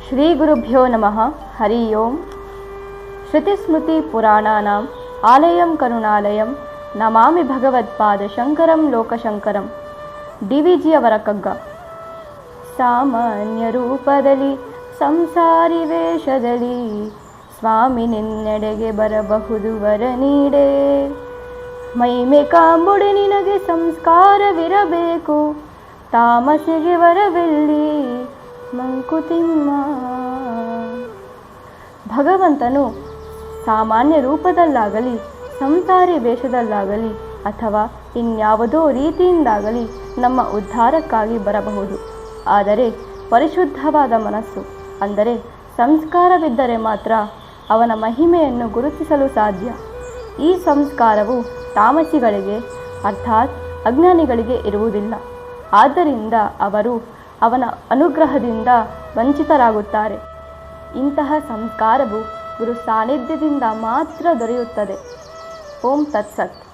ಶ್ರೀ ಗುರುಭ್ಯೋ ನಮಃ. ಹರಿ ಓಂ. ಶ್ರುತಿಸ್ಮೃತಿಪುರಾಣಾನಾಂ ಆಲಯಂ ಕರುಣಾಲಯಂ ನಮಾಮಿ ಭಗವತ್ಪಾದ ಶಂಕರಂ ಲೋಕಶಂಕರಂ. ಡಿ.ವಿ.ಜಿ. ಅವರ ಕಗ್ಗ. ಸಾಮಾನ್ಯ ರೂಪದಲ್ಲಿ ಸಂಸಾರಿ ವೇಷದಲ್ಲಿ ಸ್ವಾಮಿ ನಿನ್ನೆಡೆಗೆ ಬರಬಹುದು ವರ ನೀಡೆ. ಮೈಮೆ ಕಾಂಬುಡಿ ನಿನಗೆ ಸಂಸ್ಕಾರವಿರಬೇಕು, ತಾಮಸಿಗೆ ವರವೆಲ್ಲಿ ಮಂಕುತಿಮ್ಮ. ಭಗವಂತನು ಸಾಮಾನ್ಯ ರೂಪದಲ್ಲಾಗಲಿ ಸಂಸಾರಿ ವೇಷದಲ್ಲಾಗಲಿ ಅಥವಾ ಇನ್ಯಾವುದೋ ರೀತಿಯಿಂದಾಗಲಿ ನಮ್ಮ ಉದ್ಧಾರಕ್ಕಾಗಿ ಬರಬಹುದು. ಆದರೆ ಪರಿಶುದ್ಧವಾದ ಮನಸ್ಸು ಅಂದರೆ ಸಂಸ್ಕಾರವಿದ್ದರೆ ಮಾತ್ರ ಅವನ ಮಹಿಮೆಯನ್ನು ಗುರುತಿಸಲು ಸಾಧ್ಯ. ಈ ಸಂಸ್ಕಾರವು ತಾಮಸಿಗಳಿಗೆ ಅರ್ಥಾತ್ ಅಜ್ಞಾನಿಗಳಿಗೆ ಇರುವುದಿಲ್ಲ. ಆದ್ದರಿಂದ ಅವರು ಅವನ ಅನುಗ್ರಹದಿಂದ ವಂಚಿತರಾಗುತ್ತಾರೆ. ಇಂತಹ ಸಂಸ್ಕಾರವು ಗುರು ಸಾನ್ನಿಧ್ಯದಿಂದ ಮಾತ್ರ ದೊರೆಯುತ್ತದೆ. ಓಂ ತತ್ಸತ್.